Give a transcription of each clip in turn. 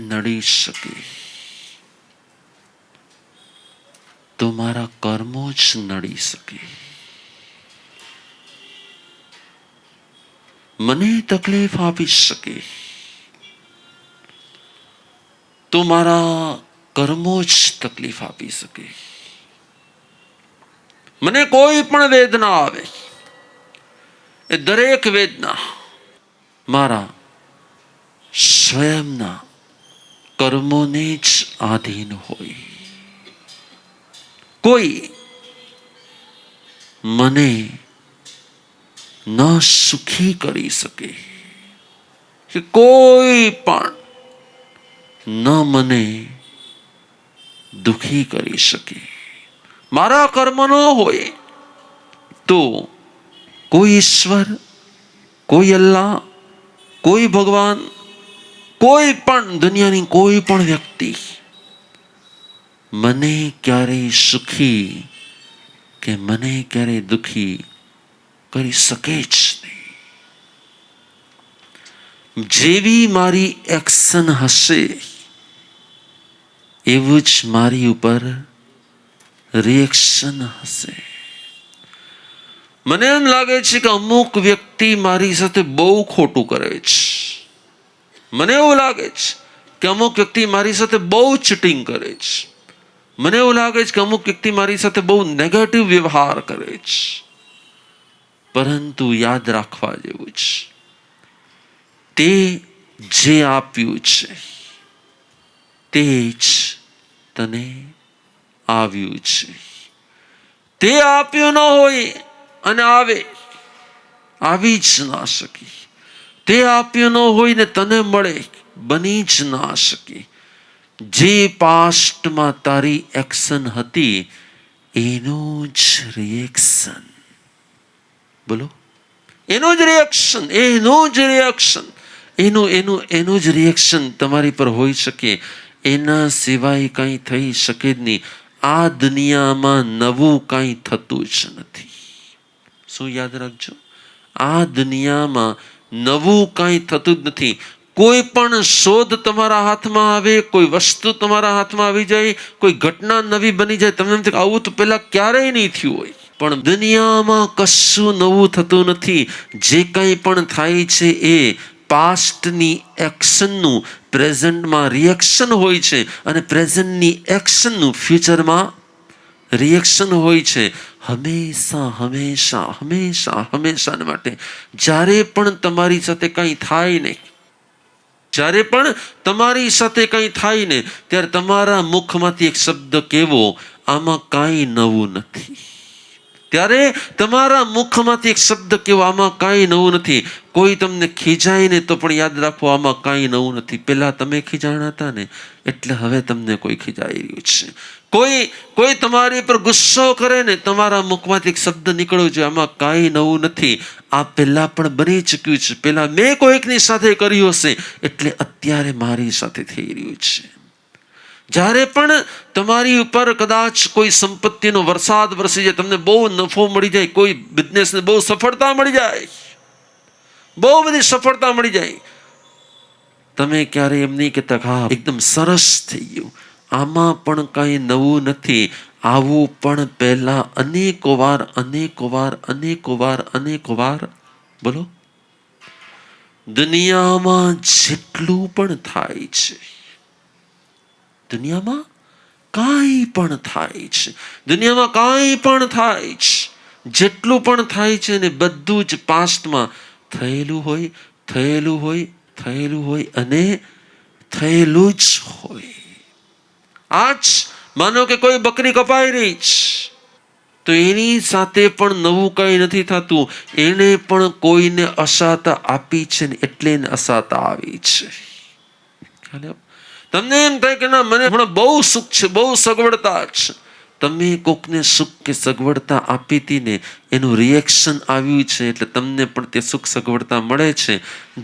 નડી શકે તો મારા કર્મો જ નડી શકે. મને તકલીફ આપી શકે તો મારા કર્મો જ તકલીફ આપી શકે. મને કોઈ પણ વેદના આવે એ દરેક વેદના મારા સ્વયંના કર્મોને જ આધીન હોય. કોઈ મને ન સુખી કરી શકે કે કોઈ પણ ન મને દુખી કરી શકે. મારા કર્મ ન હોય તો કોઈ ઈશ્વર, કોઈ અલ્લાહ, કોઈ ભગવાન, કોઈ પણ દુનિયાની કોઈ પણ વ્યક્તિ મને ક્યારેય સુખી કે મને ક્યારેય દુખી કરી શકે જ નહીં. જેવી મારી એક્શન હશે એવું જ મારી ઉપર રિએક્શન હશે. મને એમ લાગે છે કે અમુક વ્યક્તિ મારી સાથે બહુ ખોટું કરે છે. મને એવું લાગે છે કે અમુક વ્યક્તિ મારી સાથે બહુ ચીટિંગ કરે છે. મને એવું લાગે છે કે અમુક વ્યક્તિ મારી સાથે બહુ નેગેટિવ વ્યવહાર કરે છે. પરંતુ યાદ રાખવા જેવું છે, તે જે આપ્યું છે તે જ તને આવ્યું છે. તે આપ્યું ન હોય અને આવી જ ના શકી. તે આપ્યું ન હોય ને તને મળે બની જ ના શકી. જે પાસ્ટમાં તારી એક્શન હતી એનું જ રિએક્શન, બોલો, એનું જ રિએક્શન તમારી પર હોઈ શકે. એના સિવાય કંઈ થઈ શકે જ નહીં. આ દુનિયામાં નવું કંઈ થતું જ નથી. શું યાદ રાખજો? આ દુનિયામાં નવું કંઈ થતું જ નથી. કોઈ પણ શોધ તમારા હાથમાં આવે, કોઈ વસ્તુ તમારા હાથમાં આવી જાય, કોઈ ઘટના નવી બની જાય, તમને એમ થાય આવું તો પહેલા ક્યારેય નહીં થયું હોય. પણ દુનિયામાં કશું નવું થતું નથી. જે કંઈ પણ થાય છે એ પાસ્ટની એક્શનનું પ્રેઝન્ટમાં રિએક્શન હોય છે અને પ્રેઝન્ટની એક્શનનું ફ્યુચરમાં રિએક્શન હોય છે. હંમેશા માટે જ્યારે પણ તમારી સાથે કંઈ થાય ને, ત્યારે તમારા મુખમાંથી એક શબ્દ કેવો, આમાં કાંઈ નવું નથી. ત્યારે તમારા મુખમાંથી એક શબ્દ કેવો, આમાં કાંઈ નવું નથી. કોઈ તમને ખીજાય ને તો પણ યાદ રાખો આમાં કાંઈ નવું નથી. પહેલા તમે ખીજાણા હતા ને એટલે હવે તમને કોઈ ખીજાઈ રહ્યું છે. કોઈ તમારી પર ગુસ્સો કરે ને તમારા મુખમાંથી એક શબ્દ નીકળ્યો છે, આમાં કાંઈ નવું નથી. આ પહેલા પણ બની ચૂક્યું છે. પહેલા મેં કોઈકની સાથે કર્યું હશે એટલે અત્યારે મારી સાથે થઈ રહ્યું છે. જ્યારે પણ તમારી ઉપર કદાચ કોઈ સંપત્તિનો વરસાદ વરસી જાય, તમને બહુ નફો મળી જાય, કોઈ બિઝનેસને બહુ સફળતા મળી જાય, બહુ બધી સફળતા મળી જાય, તમે ક્યારે એમ નહીં કહેતા હા એકદમ સરસ થઈ ગયું, આમાં પણ કંઈ નવું નથી. આવું પણ પહેલા અનેકો વાર બોલો દુનિયામાં જેટલું પણ થાય છે, દુનિયામાં કાંઈ પણ થાય છે, જેટલું પણ થાય છે ને બધું જ પાસ્ટમાં થયેલું હોય અને થયેલું જ હોય. આજ માનો કે કોઈ બકરી કપાઈ રહી છે તો એની સાથે પણ નવું કંઈ નથી થતું. એને પણ કોઈને અસાતા આપી છે ને એટલે એને અસાતા આવી છે. તમને એમ થાય કે ના મને હમણાં બહુ સુખ છે, બહુ સગવડતા છે. તમે કોકને સુખ કે સગવડતા આપી હતી ને એનું રિએક્શન આવ્યું છે એટલે તમને પણ તે સુખ સગવડતા મળે છે.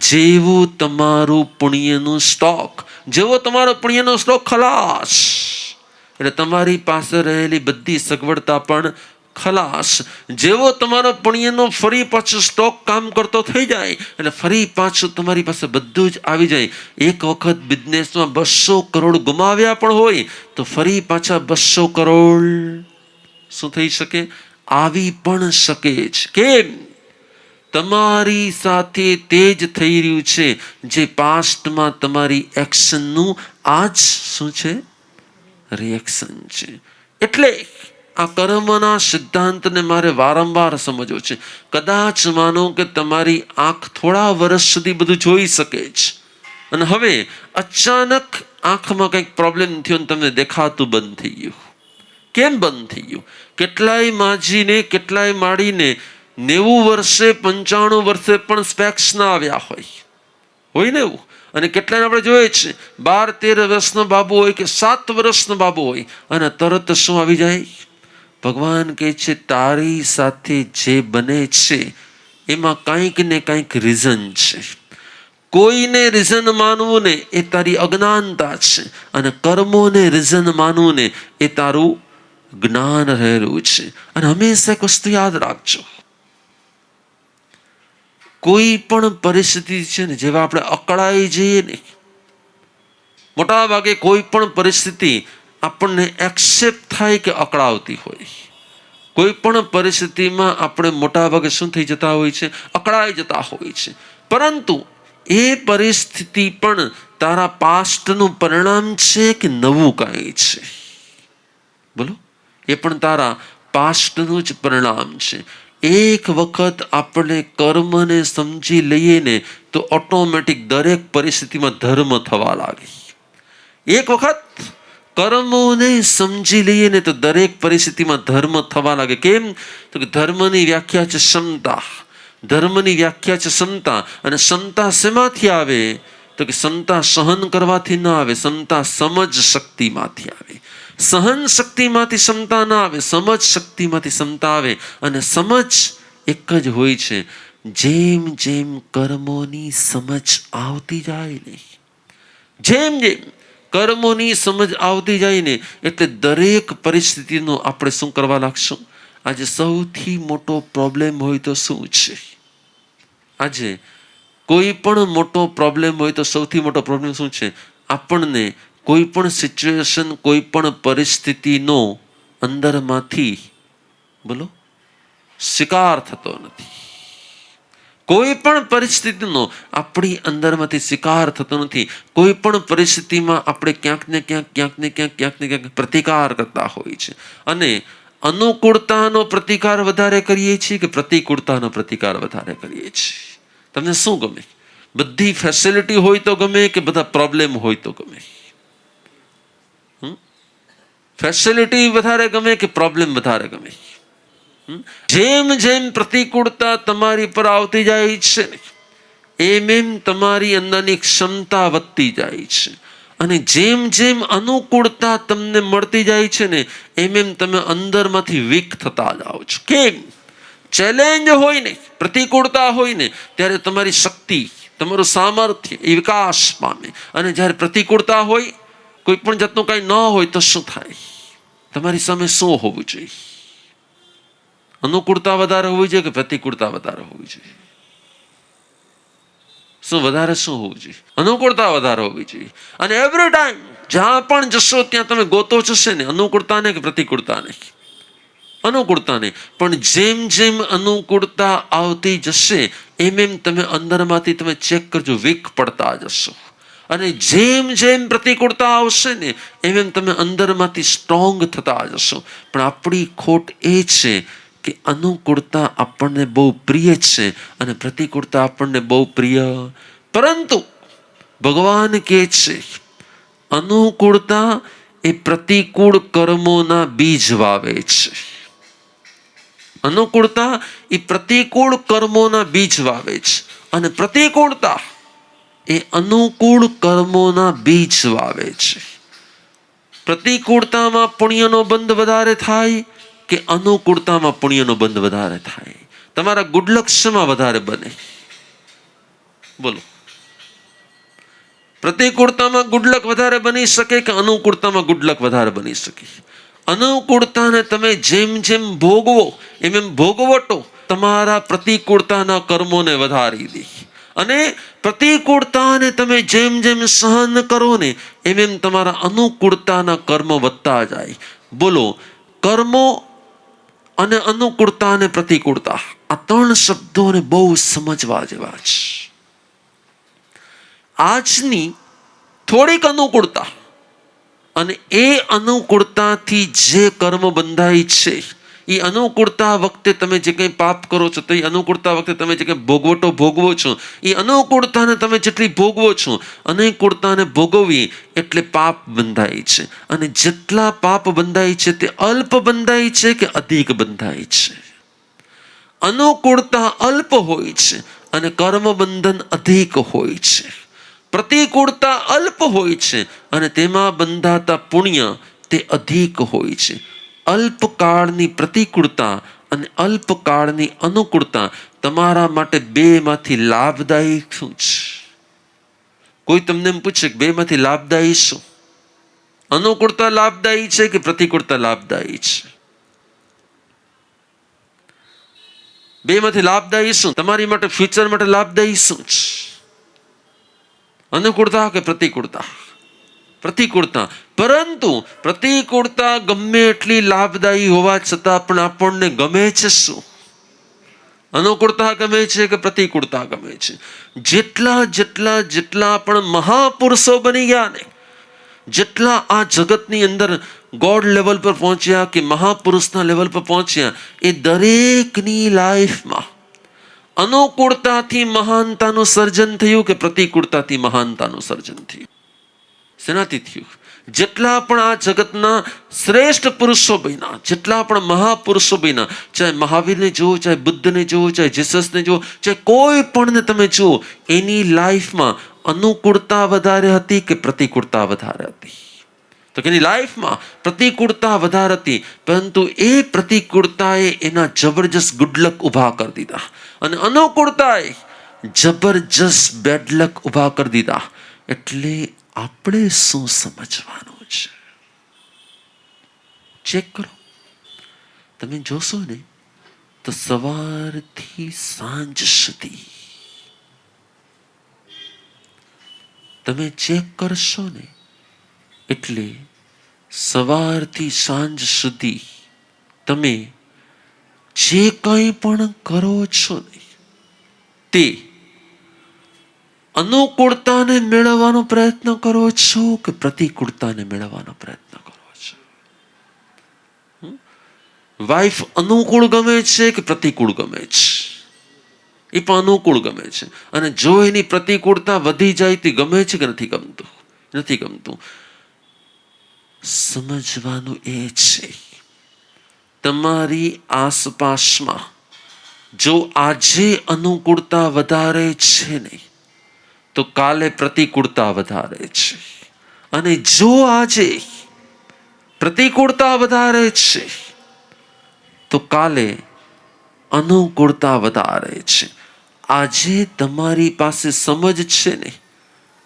જેવું તમારું પુણ્યનું સ્ટોક ખલાસ એટલે તમારી પાસે રહેલી બધી સગવડતા પણ ખલાસ. જેવો તમારો પુણ્યનો ફરી પાછો સ્ટોક કામ કરતો થઈ જાય એટલે ફરી પાછું તમારી પાસે બધું જ આવી જાય. એક વખત બિઝનેસમાં 200 કરોડ ગુમાવ્યા પણ હોય તો ફરી પાછા 200 કરોડ શું થઈ શકે? આવી પણ શકે છે. કેમ? તમારી સાથે તે જ થઈ રહ્યું છે જે પાસ્ટમાં તમારી એક્શનનું આજ શું છે? રિએક્શન છે. એટલે આ કર્મના સિદ્ધાંતને મારે વારંવાર સમજવો છે. કદાચ માનો કે તમારી આંખ થોડા વર્ષ સુધી બધું જોઈ શકે છે અને હવે અચાનક આંખમાં કંઈક પ્રોબ્લેમ થયો અને તમને દેખાતું બંધ થઈ ગયું. કેમ બંધ થઈ ગયું? કેટલાય માજીને કેટલાય માળીને 90 વર્ષે 95 વર્ષે પણ સ્પેક્સ ના આવ્યા હોય ને એવું. અને કેટલાને આપણે જોઈએ છે 12-13 વર્ષનો બાબુ હોય કે 7 વર્ષનો બાબુ હોય અને તરત શું આવી જાય? ભગવાન કહે છે તારી સાથે જે બને છે એમાં કંઈક ને કંઈક રીઝન છે. કોઈને રીઝન માનવું ને એ તારી અજ્ઞાનતા છે અને કર્મોને રીઝન માનવું ને એ તારું જ્ઞાન રહેલું છે. અને હંમેશા એક વસ્તુ યાદ રાખજો, કોઈ પણ પરિસ્થિતિ છે ને જેવા આપણે અકળાઈ જઈએ ને, મોટા ભાગે કોઈ પણ પરિસ્થિતિ આપણને એક્સેપ્ટ થાય કે અકળાવતી હોય. કોઈ પણ પરિસ્થિતિમાં આપણે મોટા ભાગે શું થઈ જતા હોય છે? અકળાઈ જતા હોય છે. પરંતુ એ પરિસ્થિતિ પણ તારા પાસ્ટનું પરિણામ છે કે નવું કાંઈ છે? બોલો. એ પણ તારા પાસ્ટનું જ પરિણામ છે. એક વખત આપણે કર્મને સમજી લઈએ ને તો ઓટોમેટિક દરેક પરિસ્થિતિમાં ધર્મ થવા લાગે. એક વખત કર્મોને સમજી લઈએ ને તો દરેક પરિસ્થિતિમાં ધર્મ થવા લાગે. કેમ? તો કે ધર્મની વ્યાખ્યા છે ક્ષમતા. ધર્મની વ્યાખ્યા છે ક્ષમતા. અને ક્ષમતા શેમાંથી આવે? તો કે ક્ષમતા સહન કરવાથી ના આવે, ક્ષમતા સમજ શક્તિમાંથી આવે. સહન શક્તિમાંથી ક્ષમતા ના આવે, સમજ શક્તિમાંથી ક્ષમતા આવે. અને સમજ એક જ હોય છે. જેમ જેમ કર્મોની સમજ આવતી જાય ને, જેમ જેમ કર્મોની સમજ આવતી જાય ને એટલે દરેક પરિસ્થિતિનો આપણે શું કરવા લાગશું? આજે સૌથી મોટો પ્રોબ્લેમ હોય તો શું છે? આજે કોઈ પણ મોટો પ્રોબ્લેમ હોય તો સૌથી મોટો પ્રોબ્લેમ શું છે? આપણને કોઈ પણ સિચ્યુએશન, કોઈ પણ પરિસ્થિતિનો અંદરમાંથી બોલો શિકાર થતો નથી. કોઈ પણ પરિસ્થિતિનો આપણી અંદરમાંથી શિકાર થતો નથી. કોઈ પણ પરિસ્થિતિમાં આપણે ક્યાંક ને ક્યાંક પ્રતિકાર કરતા હોય છે. અને અનુકૂળતાનો પ્રતિકાર વધારે કરીએ છીએ કે પ્રતિકૂળતાનો પ્રતિકાર વધારે કરીએ છીએ? તમને શું ગમે? બધી ફેસિલિટી હોય તો ગમે કે બધા પ્રોબ્લેમ હોય તો ગમે? ફેસિલિટી વધારે ગમે કે પ્રોબ્લેમ વધારે ગમે? જેમ જેમ પ્રતિકૂળતા તમારી પર આવતી જાય છે એમ એમ તમારી અંદરની ક્ષમતા વધતી જાય છે. અને જેમ જેમ અનુકૂળતા તમને મળતી જાય છે ને એમ એમ તમે અંદરમાંથી વીક થતા જાઓ છો. કેમ? ચેલેન્જ હોય ને, પ્રતિકૂળતા હોય ને ત્યારે તમારી શક્તિ, તમારું સામર્થ્ય એ વિકાસ પામે. અને જ્યારે પ્રતિકૂળતા હોય, કોઈ પણ જાતનું કાંઈ ન હોય તો શું થાય? તમારી સામે શું હોવું જોઈએ? અનુકૂળતા વધારે હોવી જોઈએ કે પ્રતિકૂળતા વધારે હોવી જોઈએ? શું વધારે શું હોવું જોઈએ? અનુકૂળતા વધારે હોવી જોઈએ. અને એવરી ટાઈમ જ્યાં પણ જશો ત્યાં તમે ગોતો જશે ને અનુકૂળતાને કે પ્રતિકૂળતાને? અનુકૂળતાને. પણ જેમ જેમ અનુકૂળતા આવતી જશે એમ એમ તમે અંદરમાંથી તમે ચેક કરજો, વીક પડતા જશો. અને જેમ જેમ પ્રતિકૂળતા આવશે ને એમ એમ તમે અંદરમાંથી સ્ટ્રોંગ થતા જશો. પણ આપણી ખોટ એ છે કે અનુકૂળતા આપણને બહુ પ્રિય છે અને પ્રતિકૂળતા આપણને બહુ પ્રિય. પરંતુ ભગવાન કહે છે અનુકૂળતા એ પ્રતિકૂળ કર્મોના બીજ વાવે છે. અનુકૂળતા એ પ્રતિકૂળ કર્મોના બીજ વાવે છે અને પ્રતિકૂળતા એ અનુકૂળ કર્મોના બીજ વાવે છે. પ્રતિકૂળતામાં પુણ્યનો બંધ વધારે થાય કે અનુકૂળતામાં પુણ્યનો બંધ વધારે થાય? તમારા ગુડલક શેમાં વધારે બને? બોલો. પ્રતિકૂળતામાં ગુડલક વધારે બની શકે કે અનુકૂળતામાં ગુડલક વધારે બની શકે? અનુકૂળતાને તમે જેમ જેમ ભોગવો એમ એમ ભોગવટો તમારા પ્રતિકૂળતાના કર્મોને વધારી દે, અને પ્રતિકૂળતાને તમે જેમ જેમ સહન કરો ને એમ એમ તમારા અનુકૂળતાના કર્મ વધતા જાય. બોલો, કર્મો અને અનુકૂળતા અને પ્રતિકૂળતા, આ ત્રણ શબ્દોને બહુ સમજવા જેવા છે. આજની થોડીક અનુકૂળતા અને એ અનુકૂળતાથી જે કર્મ બંધાય છે, એ અનુકૂળતા વખતે તમે જે કંઈ પાપ કરો છો, તો એ અનુકૂળતા વખતે તમે જે કંઈ ભોગવટો ભોગવો છો, એ અનુકૂળતાને તમે જેટલી ભોગવો છો, અનુકૂળતાને ભોગવવી એટલે પાપ બંધાય છે. અને જેટલા પાપ બંધાય છે તે અલ્પ બંધાય છે કે અધિક બંધાય છે? અનુકૂળતા અલ્પ હોય છે અને કર્મ બંધન અધિક હોય છે. પ્રતિકૂળતા અલ્પ હોય છે અને તેમાં બંધાતા પુણ્ય તે અધિક હોય છે. અલ્પકાળની પ્રતિકૂળતા અને અલ્પકાળની અનુકૂળતા તમારા માટે બેમાંથી લાભદાયી શું છે? કોઈ તમને એમ પૂછે કે બેમાંથી લાભદાયી શું? અનુકૂળતા લાભદાયી છે કે પ્રતિકૂળતા લાભદાયી છે? બેમાંથી લાભદાયી શું? તમારી માટે ફ્યુચર માટે લાભદાયી શું છે? અનુકૂળતા કે પ્રતિકૂળતા? પ્રતિકૂળતા. પરંતુ પ્રતિકૂળતા ગમે એટલી લાભદાયી હોવા છતાં પણ આપણને ગમે છે શું? અનુકૂળતા ગમે છે કે પ્રતિકૂળતા ગમે છે? જેટલા પણ મહાપુરુષો બની ગયા ને, જેટલા આ જગતની અંદર ગોડ લેવલ પર પહોંચ્યા કે મહાપુરુષના લેવલ પર પહોંચ્યા, એ દરેકની લાઈફમાં અનુકૂળતાથી મહાનતાનું સર્જન થયું કે પ્રતિકૂળતાથી મહાનતાનું સર્જન થયું? શેનાથી થયું? જેટલા પણ આ જગતના શ્રેષ્ઠ પુરુષો બન્યા, જેટલા પણ મહાપુરુષો બન્યા, ચાહે મહાવીરને જુઓ, ચાહે બુદ્ધને જુઓ, ચાહે જીસસને જુઓ, ચાહે કોઈ પણને તમે જુઓ, એની લાઈફમાં અનુકૂળતા વધારે હતી કે પ્રતિકૂળતા વધારે હતી? તો કે એની લાઈફમાં પ્રતિકૂળતા વધારે હતી, પરંતુ એ પ્રતિકૂળતાએ એના જબરજસ્ત ગુડલક ઊભા કરી દીધા અને અનુકૂળતાએ જબરજસ્ત બેડલક ઊભા કરી દીધા. એટલે આપણે શું સમજવાનું છે? ચેક કરો. તમે જોશો ને તો સવારથી સાંજ સુધી તમે ચેક કરશો ને, એટલે સવારથી સાંજ સુધી તમે જે કંઈ પણ કરો છો ને, તે અનુકૂળતાને મેળવવાનો પ્રયત્ન કરો છો કે પ્રતિકૂળતાને મેળવવાનો પ્રયત્ન કરો છો? વાઈફ અનુકૂળ ગમે છે કે પ્રતિકૂળ ગમે છે? એ પણ અનુકૂળ ગમે છે. અને જો એની પ્રતિકૂળતા વધી જાય તો ગમે છે કે નથી ગમતું? નથી ગમતું. સમજવાનું એ છે, તમારી આસપાસમાં જો આજે અનુકૂળતા વધારે છે ને, તો કાલે પ્રતિકૂળતા વધારે છે. અને જો આજે પ્રતિકૂળતા વધારે છે તો કાલે અનુકૂળતા વધારે છે. આજે તમારી પાસે સમજ છે ને,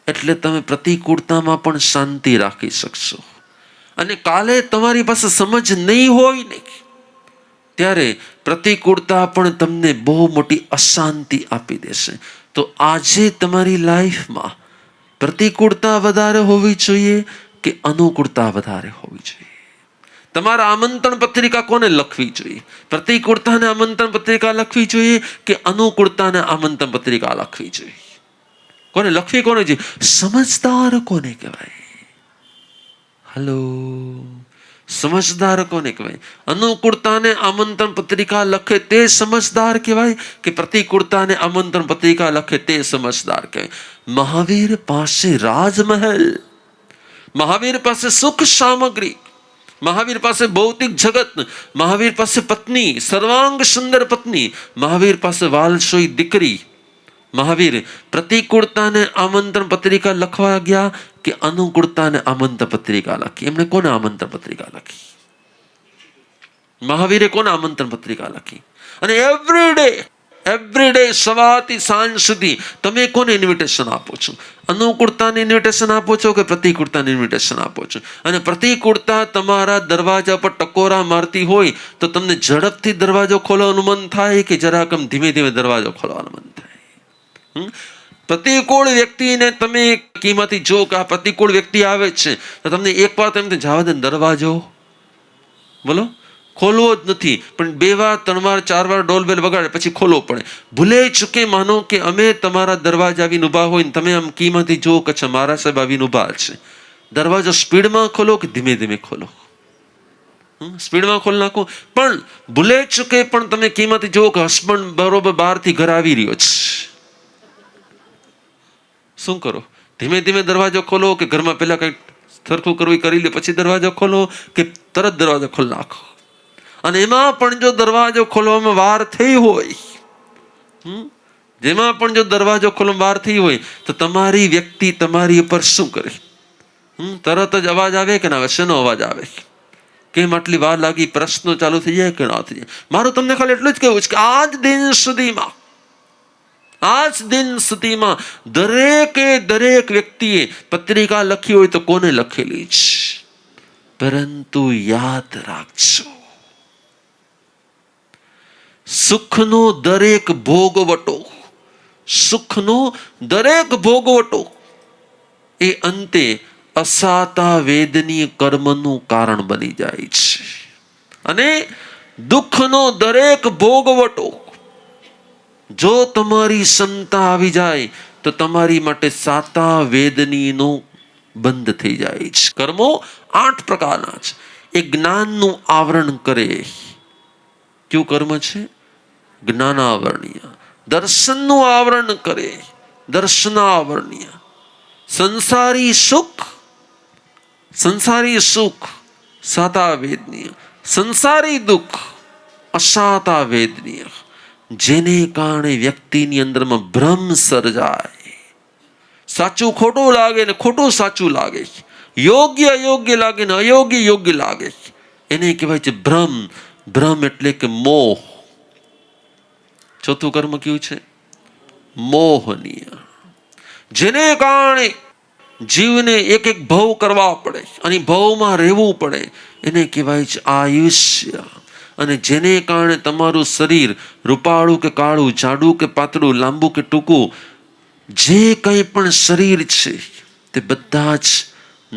એટલે તમે પ્રતિકૂળતામાં પણ શાંતિ રાખી શકશો. અને કાલે તમારી પાસે સમજ નહીં હોય ને, ત્યારે પ્રતિકૂળતા પણ તમને બહુ મોટી અશાંતિ આપી દેશે. તો આજે તમારી લાઈફમાં પ્રતિકૂળતા વધારે હોવી જોઈએ કે અનુકૂળતા વધારે હોવી જોઈએ? તમારા આમંત્રણ પત્રિકા કોને લખવી જોઈએ? પ્રતિકૂળતાને આમંત્રણ પત્રિકા લખવી જોઈએ કે અનુકૂળતાને આમંત્રણ પત્રિકા લખવી જોઈએ? કોને લખવી? કોને જોઈએ? સમજદાર કોને કહેવાય? હલો, સમજદાર કોને કહેવાય? અનુકૂળતાને આમંત્રણ પત્રિકા લખે તે સમજદાર કહેવાય કે પ્રતિકૂળતાને આમંત્રણ પત્રિકા લખે તે સમજદાર કહેવાય? મહાવીર પાસે રાજમહેલ, મહાવીર પાસે સુખ સામગ્રી, મહાવીર પાસે ભૌતિક જગત, મહાવીર પાસે પત્ની, સર્વાંગ સુંદર પત્ની, મહાવીર પાસે વાલસોઈ દીકરી. મહાવીર પ્રતિકૂળતાને આમંત્રણ પત્રિકા લખવા ગયા કે અનુકૂળતાને આમંત્રણ પત્રિકા લખી? એમણે કોને આમંત્રણ પત્રિકા લખી? મહાવીરે કોને આમંત્રણ પત્રિકા લખી? અને એવરી ડે એવરી ડે સવારથી સાંજ સુધી તમે કોને ઇન્વિટેશન આપો છો? અનુકૂળતાને ઇન્વિટેશન આપો છો કે પ્રતિકૂળતાને ઇન્વિટેશન આપો છો? અને પ્રતિકૂળતા તમારા દરવાજા પર ટકોરા મારતી હોય તો તમને ઝડપથી દરવાજો ખોલવાનું મન થાય કે જરાક ધીમે ધીમે દરવાજો ખોલવાનું મન થાય? પ્રતિકૂળ વ્યક્તિને તમે કીમાંથી જો કે આ પ્રતિકૂળ વ્યક્તિ આવે છે તો તમને એકવાર તમે જવા દે દરવાજો બોલો ખોલવો જ નથી, પણ 2 વાર 3 વાર 4 વાર ડોલબેલ વગાડે પછી ખોલવો પડે. ભૂલે ચૂકે માનો કે અમે તમારા દરવાજા આવીને ઊભા હોય ને તમે આમ કીમાંથી જો કે છે મારા સાહેબ આવીને ઊભા છે, દરવાજો સ્પીડમાં ખોલો કે ધીમે ધીમે ખોલો? સ્પીડમાં ખોલી નાખો, પણ ભૂલે ચૂકે પણ તમે કીમાંથી જો કે હસબન્ડ બરોબર બહારથી ઘર આવી રહ્યો છે, શું કરો? ધીમે ધીમે દરવાજો ખોલો કે ઘરમાં પહેલા કંઈક સરખું કરવું કરી લે પછી દરવાજો ખોલો કે તરત દરવાજો ખોલી નાખો? અને એમાં પણ જો દરવાજો ખોલવામાં વાર થઈ હોય, જેમાં પણ જો દરવાજો ખોલવામાં વાર થઈ હોય તો તમારી વ્યક્તિ તમારી ઉપર શું કરે? તરત જ અવાજ આવે કે ના આવે? શેનો અવાજ આવે? કેમ આટલી વાર લાગી? પ્રશ્નો ચાલુ થઈ જાય કે ના થઈ જાય? મારું તમને ખાલી એટલું જ કહેવું છે કે આજ દિન સુધીમાં દરેક વ્યક્તિએ પત્રિકા લખી હોય તો કોને લખેલી છે? પરંતુ યાદ રાખજો, સુખનો દરેક ભોગવટો એ અંતે અસાતા વેદનીય કર્મનું કારણ બની જાય છે. અને દુઃખનો દરેક ભોગવટો જો તમારી ક્ષમતા આવી જાય તો તમારી માટે સાતા વેદનીનો બંધ થઈ જાય છે. કર્મો 8 પ્રકારના છે. એ જ્ઞાનનું આવરણ કરે. કયું કર્મ છે? જ્ઞાનાવરણીય. દર્શનનું આવરણ કરે, દર્શનાવરણીય. સંસારી સુખ સાતા વેદનીય, સંસારી દુઃખ અસાતા વેદનીય. જેને કારણે વ્યક્તિની અંદરમાં ભ્રમ સર્જાય, સાચું ખોટું લાગે ને ખોટું સાચું લાગે, યોગ્ય અયોગ્ય લાગે ને અયોગ્ય યોગ્ય લાગે, એને કહેવાય છે ભ્રમ. ભ્રમ એટલે કે મોહ. ચોથું કર્મ કયું છે? મોહનીય. જેને કારણે જીવને એક ભવ કરવા પડે અને ભવમાં રહેવું પડે, એને કહેવાય છે આયુષ્ય. અને જેને કારણે તમારું શરીર રૂપાળું કે કાળું, જાડું કે પાતળું, લાંબુ કે ટૂંકું, જે કંઈ પણ શરીર છે તે બધા જ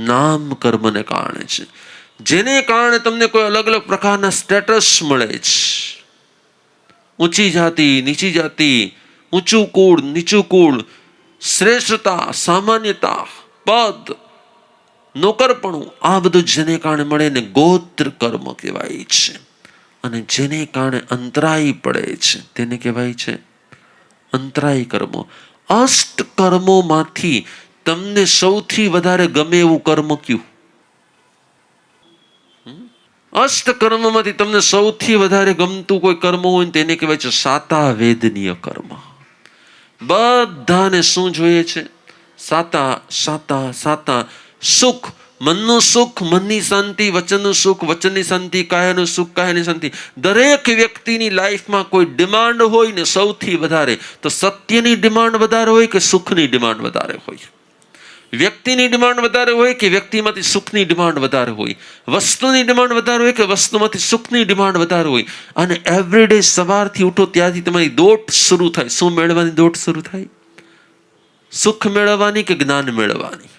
નામ કર્મને કારણે છે. જેને કારણે તમને કોઈ અલગ અલગ પ્રકારના સ્ટેટસ મળે છે. ઊંચી જાતિ, નીચી જાતિ, ઊંચું કુળ, નીચું કુળ, શ્રેષ્ઠતા, સામાન્યતા, પદ, નોકરપણું, આ બધું જેને કારણે મળે ને ગોત્ર કર્મ કહેવાય છે. અને જેને કારણે અંતરાય પડે છે તેને કહેવાય છે અંતરાય કર્મો. અષ્ટ કર્મોમાંથી તમને સૌથી વધારે ગમે એવું કર્મ કયું? અષ્ટ કર્મમાંથી તમને સૌથી વધારે ગમતું કોઈ કર્મ હોય ને તેને કહેવાય છે સાતા વેદનીય કર્મ. બધાને શું જોઈએ છે? સાતા. સુખ, મનનું સુખ, મનની શાંતિ, વચનનું સુખ, વચનની શાંતિ, કાયાનું સુખ, કાયાની શાંતિ. દરેક વ્યક્તિની લાઈફમાં કોઈ ડિમાન્ડ હોય ને સૌથી વધારે તો સત્યની ડિમાન્ડ વધારે હોય કે સુખની ડિમાન્ડ વધારે હોય? વ્યક્તિની ડિમાન્ડ વધારે હોય કે વ્યક્તિમાંથી સુખની ડિમાન્ડ વધારે હોય? વસ્તુની ડિમાન્ડ વધારે હોય કે વસ્તુમાંથી સુખની ડિમાન્ડ વધારે હોય? અને એવરીડે સવારથી ઉઠો ત્યાંથી તમારી દોટ શરૂ થાય. શું મેળવવાની દોટ શરૂ થાય? સુખ મેળવવાની કે જ્ઞાન મેળવવાની?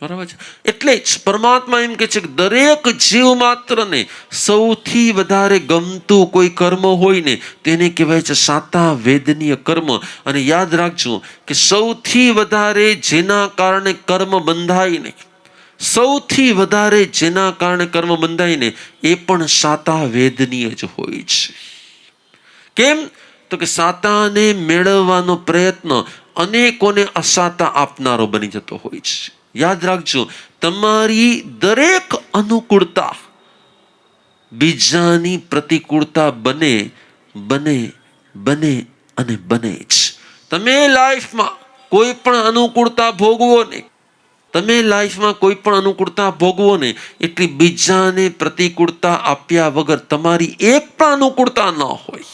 બરાબર છે. એટલે જ પરમાત્મા એમ કે છે કે દરેક જીવ માત્રને સૌથી વધારે ગમતું કોઈ કર્મ હોય ને તેને કહેવાય છે સાતા વેદનીય કર્મ. અને યાદ રાખજો કે સૌથી વધારે જેના કારણે કર્મ બંધાય ને, સૌથી વધારે જેના કારણે કર્મ બંધાય ને એ પણ સાતા વેદનીય જ હોય છે. કેમ? તો કે સાતાને મેળવવાનો પ્રયત્ન અનેકોને અસાતા આપનારો બની જતો હોય છે. યાદ રાખજો, તમારી દરેક અનુકૂળતા બીજાની પ્રતિકૂળતા બને જ. તમે લાઈફમાં કોઈ પણ અનુકૂળતા ભોગવો ને એટલી બીજાને પ્રતિકૂળતા આપ્યા વગર તમારી એક પણ અનુકૂળતા ન હોય.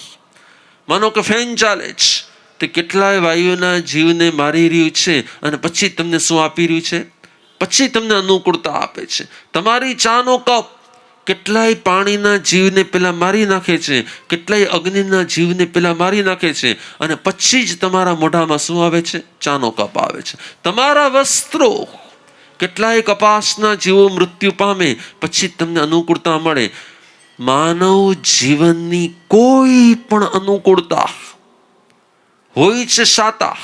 માનો કે ફેન ચાલે છે, તે કેટલાય વાયુના જીવને મારી રહ્યું છે અને પછી તમને શું આપી રહ્યું છે? પછી તમને અનુકૂળતા આપે છે. તમારી ચાનો કપ કેટલાય પાણીના જીવને પેલા મારી નાખે છે, કેટલાય અગ્નિના જીવને પેલા મારી નાખે છે, અને પછી જ તમારા મોઢામાં શું આવે છે? ચાનો કપ આવે છે. તમારા વસ્ત્રો કેટલાય કપાસના જીવો મૃત્યુ પામે, પછી તમને અનુકૂળતા મળે. માનવ જીવનની કોઈ પણ અનુકૂળતા હોય છે સાતા,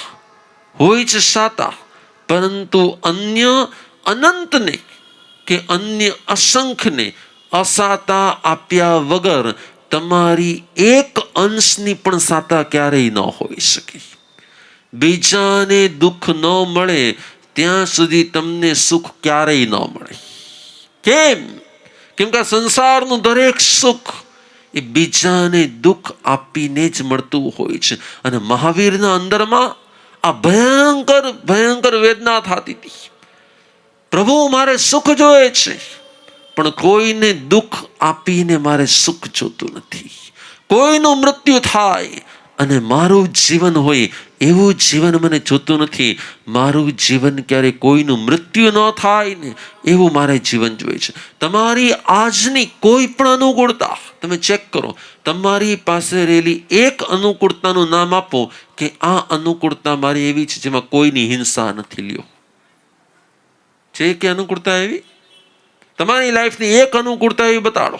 હોય છે સાતા, પરંતુ અન્ય અનંતને કે અન્ય અસંખ્યને અસાતા આપ્યા વગર તમારી એક અંશની પણ સાતા ક્યારેય ન હોઈ શકે. બીજાને દુઃખ ન મળે ત્યાં સુધી તમને સુખ ક્યારેય ન મળે. કેમ? કેમ કે સંસારનું દરેક સુખ એ બીજાને દુઃખ આપીને જ મળતું હોય છે. અને મહાવીરના અંદરમાં આ ભયંકર ભયંકર વેદના થતી હતી. પ્રભુ, મારે સુખ જોઈએ છે, પણ કોઈને દુઃખ આપીને મારે સુખ જોતું નથી. કોઈનું મૃત્યુ થાય અને મારું જીવન હોય એવું જીવન મને જોતું નથી. મારું જીવન ક્યારે કોઈનું મૃત્યુ ન થાય ને એવું મારે જીવન જોઈએ છે. તમારી આજની કોઈ પણ અનુકૂળતા તમે ચેક કરો. તમારી પાસે રહેલી એક અનુકૂળતાનું નામ આપો કે આ અનુકૂળતા મારી એવી છે જેમાં કોઈની હિંસા નથી. લ્યો, છે કે અનુકૂળતા એવી? તમારી લાઈફની એક અનુકૂળતા એવી બતાડો.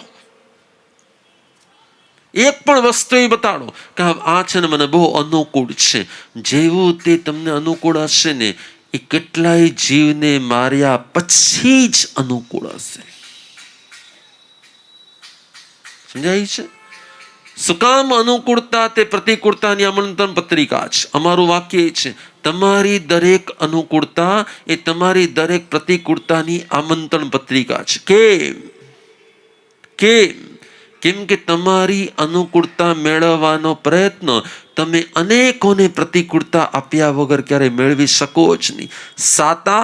એક પણ વસ્તુ એ બતાડો કે આ છે ને મને બહુ અનુકૂળ છે. જેવું તે તમને અનુકૂળ હશે ને એ કેટલાય જીવને માર્યા પછી જ અનુકૂળ હશે. સમજાય છે? શું કામ? અનુકૂળતા તે પ્રતિકૂળતાની આમંત્રણ પત્રિકા છે. અમારું વાક્ય એ છે, તમારી દરેક અનુકૂળતા એ તમારી દરેક પ્રતિકૂળતાની આમંત્રણ પત્રિકા છે. કેમ? કેમ? કેમ કે તમારી અનુકૂળતા મેળવવાનો પ્રયત્ન તમે અનેકોને પ્રતિકૂળતા આપ્યા વગર ક્યારે મેળવી શકો જ નહીં. સાતા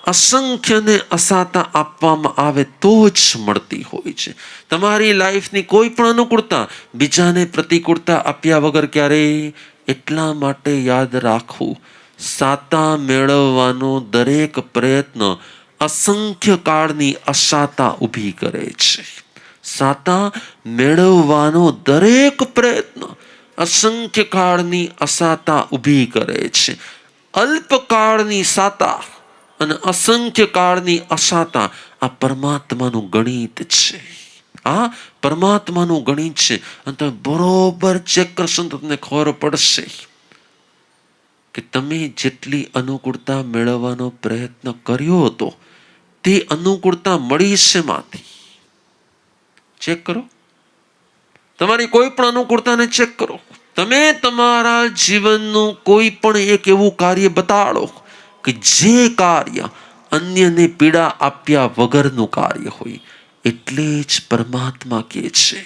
અસંખ્યને અસાતા આપવામાં આવે તો જ મળતી હોય છે. તમારી લાઈફની કોઈ પણ અનુકૂળતા બીજાને પ્રતિકૂળતા આપ્યા વગર ક્યારેય. એટલા માટે યાદ રાખવું, સાતા મેળવવાનો દરેક પ્રયત્ન અસંખ્ય કાળની અસાતા ઊભી કરે છે. સાતા મેળવવાનો દરેક પ્રયત્ન અસંખ્ય કાળની અસાતા ઊભી કરે છે. અલ્પકાળની સાતા અને અસંખ્ય કાળની અસાતા આ પરમાત્માનું ગણિત છે. આ પરમાત્માનું ગણિત છે. અને તમે બરોબર ચેક કરશો તો તમને ખબર પડશે કે તમે જેટલી અનુકૂળતા મેળવવાનો પ્રયત્ન કર્યો હતો તે અનુકૂળતા મળી શેમાંથી? ચેક કરો. તમારી કોઈ પણ અનુકૂળતાને ચેક કરો. તમે તમારા જીવનનું કોઈ પણ એક એવું કાર્ય બતાડો કે જે કાર્ય અન્યને પીડા આપ્યા વગરનું કાર્ય હોય. એટલે જ પરમાત્મા કહે છે,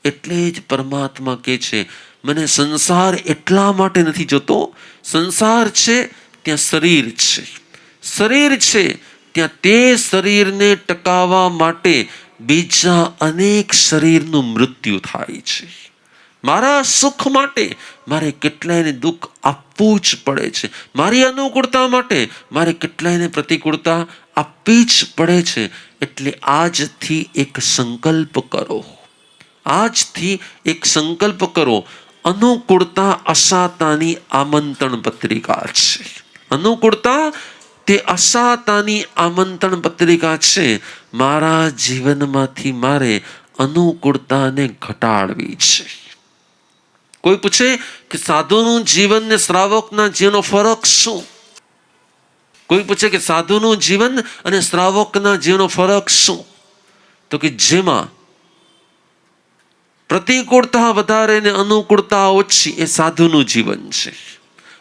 એટલે જ પરમાત્મા કહે છે, મને સંસાર એટલા માટે નથી જોતો. સંસાર છે ત્યાં શરીર છે, શરીર છે ત્યાં તે શરીરને ટકાવવા માટે બીજા અનેક શરીરનું મૃત્યુ થાય છે. મારા સુખ માટે મારે કેટલાયને દુઃખ આપવું જ પડે છે. મારી અનુકૂળતા માટે મારે કેટલાયને પ્રતિકૂળતા આપવી જ પડે છે. એટલે આજથી એક સંકલ્પ કરો, આજથી એક સંકલ્પ કરો. અનુકૂળતા અસાતાની આમંત્રણ પત્રિકા છે. અનુકૂળતા તે અસાતાની આમંત્રણ પત્રિકા છે. મારા જીવનમાંથી મારે અનુકૂળતાને ઘટાડવી છે. કોઈ પૂછે કે સાધુનું જીવન ને શ્રાવકના જીવનનો ફરક શું? કોઈ પૂછે કે સાધુનું જીવન અને શ્રાવકના જીવનનો ફરક શું? તો કે જેમાં પ્રતિકૂળતા વધારે ને અનુકૂળતા ઓછી એ સાધુનું જીવન છે.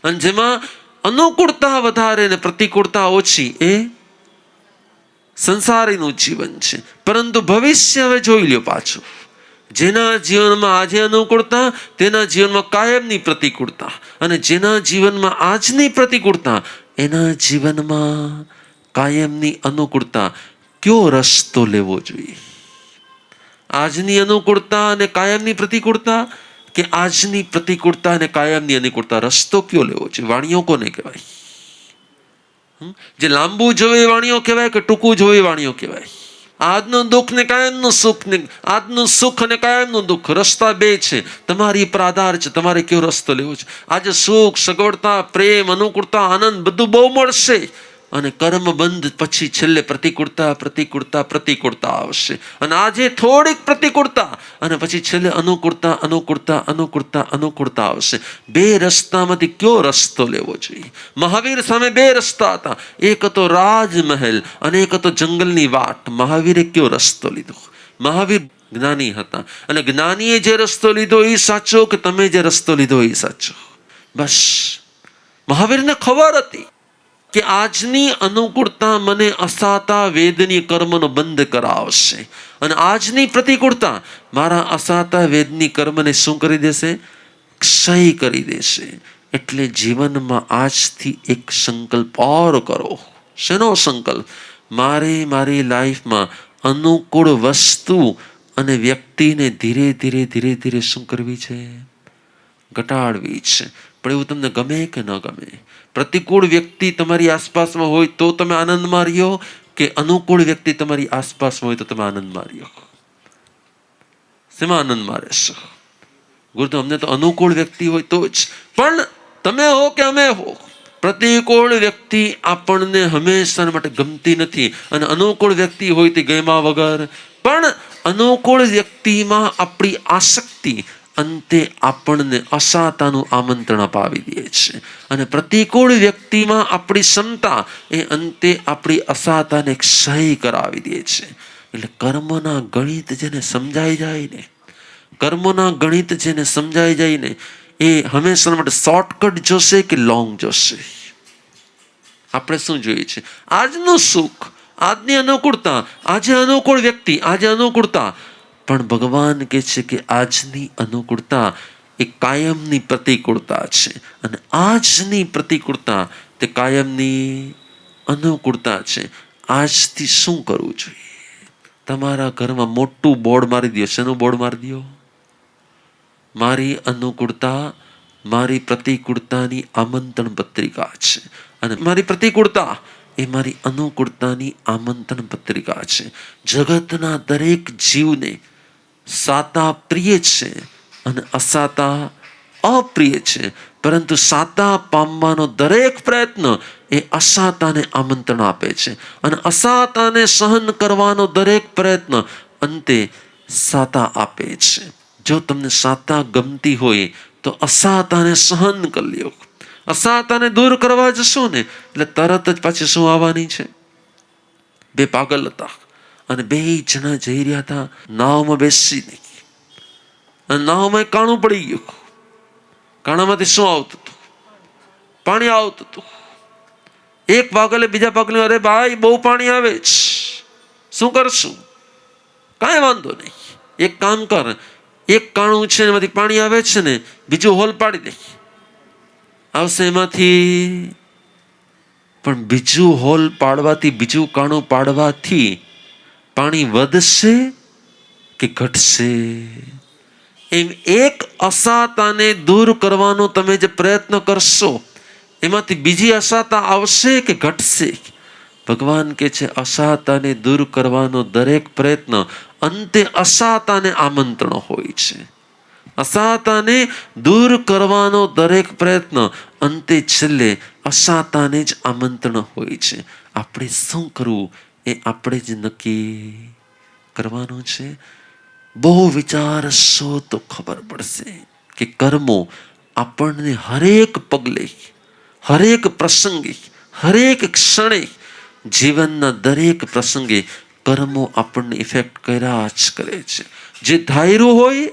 અને જેમાં અનુકૂળતા વધારે ને પ્રતિકૂળતા ઓછી એ સંસારીનું જીવન છે. પરંતુ ભવિષ્ય હવે જોઈ લ્યો પાછું. જેના જીવનમાં આજે અનુકૂળતા તેના જીવનમાં કાયમની પ્રતિકૂળતા, અને જેના જીવનમાં આજની પ્રતિકૂળતા એના જીવનમાં કાયમની અનુકૂળતા. કયો રસ્તો લેવો જોઈએ? આજની અનુકૂળતા અને કાયમની પ્રતિકૂળતા કે આજની પ્રતિકૂળતા અને કાયમની અનુકૂળતા રસ્તો કયો લેવો છે? વાણીઓ કોને કહેવાય? જે લાંબુ જોવે વાણીઓ કહેવાય કે ટૂંકું જોવે વાણીઓ કહેવાય? આજનું દુઃખ ને કાયમનું સુખ ને આજનું સુખ અને કાયમનું દુઃખ, રસ્તા બે છે. તમારી પર આધાર છે તમારે કયો રસ્તો લેવો છે. આજે સુખ, સગવડતા, પ્રેમ, અનુકૂળતા, આનંદ બધું બહુ મળશે અને કર્મ બંધ પછી છેલ્લે પ્રતિકૂળતા આવશે. અને આજે થોડીક પ્રતિકૂળતા અને પછી છેલ્લે અનુકૂળતા આવશે. બે રસ્તામાંથી કયો રસ્તો લેવો જોઈએ? મહાવીર સામે બે રસ્તા હતા. એક હતો રાજમહેલ અને એક હતો જંગલની વાટ. મહાવીરે કયો રસ્તો લીધો? મહાવીર જ્ઞાની હતા અને જ્ઞાનીએ જે રસ્તો લીધો એ સાચો કે તમે જે રસ્તો લીધો એ સાચો? બસ મહાવીરને ખબર હતી કે આજની અનુકૂળતા મને અસાતા વેદની કર્મનો બંધ કરાવશે અને આજની પ્રતિકૂળતા મારા અસાતા વેદની કર્મને શું કરી દેશે? ક્ષય કરી દેશે. એટલે જીવનમાં આજથી એક સંકલ્પ ઓર કરો. શેનો સંકલ્પ? મારી લાઈફમાં અનુકૂળ વસ્તુ અને વ્યક્તિને ધીરે ધીરે શું કરવી છે? ઘટાડવી છે. પણ એવું તમને ગમે કે ન ગમે? પ્રતિકૂળ વ્યક્તિ તમારી આસપાસમાં હોય તો તમે આનંદમાં રહ્યો કે અનુકૂળ વ્યક્તિ તમારી આસપાસમાં હોય તો તમે આનંદમાં રહ્યો? શેમાં આનંદમાં રહેશો? ગુરુ અમને તો અનુકૂળ વ્યક્તિ હોય તો જ. પણ તમે હો કે અમે હો, પ્રતિકૂળ વ્યક્તિ આપણને હંમેશા માટે ગમતી નથી અને અનુકૂળ વ્યક્તિ હોય તે ગમ્યા વગર. પણ અનુકૂળ વ્યક્તિમાં આપણી આસક્તિ અંતે આપણને અસાતાનું આમંત્રણ અપાવી દે છે અને પ્રતિકૂળ વ્યક્તિમાં આપણી ક્ષમતા એ અંતે આપણી અસાતાને ક્ષય કરાવી દે છે. એટલે કર્મના ગણિત જેને સમજાઈ જાય ને, કર્મોના ગણિત જેને સમજાઈ જાય ને, એ હંમેશા માટે શોર્ટકટ જોશે કે લોંગ જોશે? આપણે શું જોઈએ છે? આજનું સુખ, આજની અનુકૂળતા, આજે અનુકૂળ વ્યક્તિ, આજે અનુકૂળતા. પણ ભગવાન કહે છે કે આજની અનુકૂળતા એ કાયમની પ્રતિકૂળતા છે અને આજની પ્રતિકૂળતા તે કાયમની અનુકૂળતા છે. આજથી શું કરવું જોઈએ? તમારા ઘરમાં મોટું બોર્ડ મારી દો. શેનું બોર્ડ મારી દો? મારી અનુકૂળતા મારી પ્રતિકૂળતાની આમંત્રણ પત્રિકા છે અને મારી પ્રતિકૂળતા એ મારી અનુકૂળતાની આમંત્રણ પત્રિકા છે. જગતના દરેક જીવને સાતા પ્રિય છે અને અસાતા અપ્રિય છે, પરંતુ સાતા પામવાનો દરેક પ્રયત્ન એ અસાતાને આમંત્રણ આપે છે અને અસાતાને સહન કરવાનો દરેક પ્રયત્ન અંતે સાતા આપે છે. જો તમને સાતા ગમતી હોય તો અસાતાને સહન કરી લ્યો. અસાતાને દૂર કરવા જશો ને એટલે તરત જ પાછી શું આવવાની છે? બે પાગલ હતા અને બે જણા જઈ રહ્યા હતા નાવમાં બેસીને અને નાવમાં કાણું પડી ગયું. કાણામાંથી શું આવતું હતું? પાણી આવતું હતું. એક પાગલે બીજા પાગલે, અરે ભાઈ બહુ પાણી આવે છે, શું કરશું? કાંઈ વાંધો નહીં, એક કામ કર, એક કાણું છે એમાંથી પાણી આવે છે ને, બીજું હોલ પાડી દે, આવશે એમાંથી. પણ બીજું હોલ પાડવાથી, બીજું કાણું પાડવાથી પાણી વધશે કે ઘટશે? એમ એક અસાતાને દૂર કરવાનો તમે જે પ્રયત્ન કરશો એમાંથી બીજી અસાતા આવશે કે ઘટશે? ભગવાન કહે છે અસાતાને દૂર કરવાનો દરેક પ્રયત્ન અંતે અસાતાને આમંત્રણ હોય છે. અસાતાને દૂર કરવાનો દરેક પ્રયત્ન અંતે છેલ્લે અસાતાને જ આમંત્રણ હોય છે. આપણે શું કરવું એ આપણે જ નક્કી કરવાનું છે. બહુ વિચારશો તો ખબર પડશે કે કર્મો આપણને હરેક પગલે, હરેક પ્રસંગે, હરેક ક્ષણે, જીવનના દરેક પ્રસંગે કર્મો આપણને ઇફેક્ટ કર્યા જ કરે છે. જે ધાર્યું હોય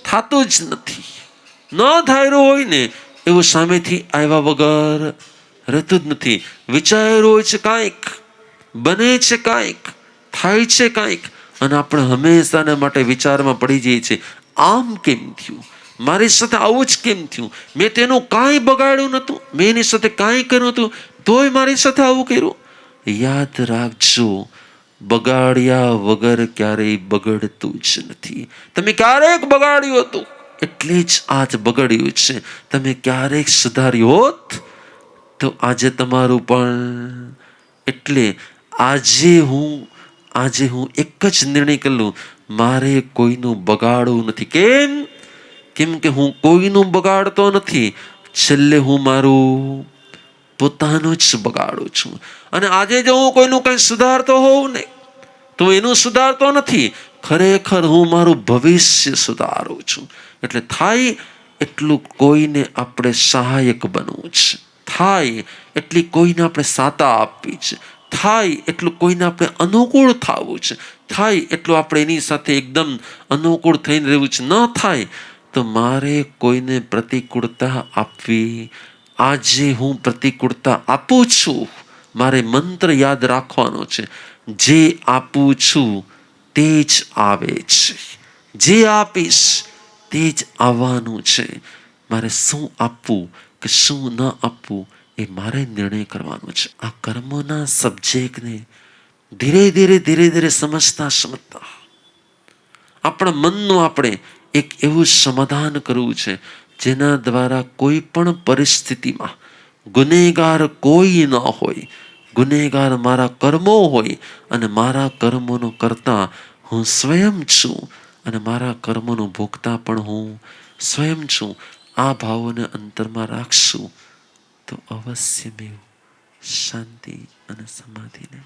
થતું જ નથી, ન ધાર્યું હોય ને એવું સામેથી આવ્યા વગર રહેતું જ નથી. વિચાર્યું હોય છે કાંઈક, બને છે કાંઈક, થાય છે કાંઈક અને આપણે હંમેશાને માટે વિચારમાં પડી જઈએ છીએ, આમ કેમ થયું? મારી સાથે આવું જ કેમ થયું? મેં તેનું કાંઈ બગાડ્યું નહોતું, મેં એની સાથે કાંઈ કર્યું હતું, તોય મારી સાથે આવું કર્યું. યાદ રાખજો, બગાડ્યા વગર ક્યારેય બગડતું જ નથી. તમે ક્યારેક બગાડ્યું હતું એટલે જ આજ બગડ્યું છે. તમે ક્યારેક સુધાર્યું હોત તો આજે તમારું પણ. એટલે આજે હું એક જ નિર્ણય કરી લઉં, મારે કોઈનું બગાડવું નથી. કેમ કે હું કોઈનું બગાડતો નથી. છેલ્લે હું મારું પોતાનું જ બગાડું છું. અને આજે જો હું કોઈનું કંઈ સુધારતો હોઉં ને, તો એનું સુધારતો નથી, ખરેખર હું મારું ભવિષ્ય સુધારું છું. એટલે થાય એટલું કોઈને આપણે સહાયક બનવું છે. થાય એટલી કોઈને આપણે સાતા આપવી છે. થાય એટલું કોઈને આપણે અનુકૂળ થવું છે. થાય એટલું આપણે એની સાથે એકદમ અનુકૂળ થઈને રહેવું છે. ન થાય તો મારે કોઈને પ્રતિકૂળતા આપવી. આજે હું પ્રતિકૂળતા આપું છું. મારે મંત્ર યાદ રાખવાનો છે, જે આપું છું તે જ આવે છે. જે આપીશ તે જ આવવાનું છે. મારે શું આપવું કે શું ન આપવું એ મારે નિર્ણય કરવાનો છે. આ કર્મોના સબ્જેક્ટને ધીરે ધીરે સમજતા આપણા મનનું આપણે એક એવું સમાધાન કરવું છે, જેના દ્વારા કોઈ પણ પરિસ્થિતિમાં ગુનેગાર કોઈ ન હોય. ગુનેગાર મારા કર્મો હોય, અને મારા કર્મોનો કરતા હું સ્વયં છું, અને મારા કર્મોનો ભોગતા પણ હું સ્વયં છું. આ ભાવોને અંતરમાં રાખશું તો અવશ્ય મેં શાંતિ અને સમાધિને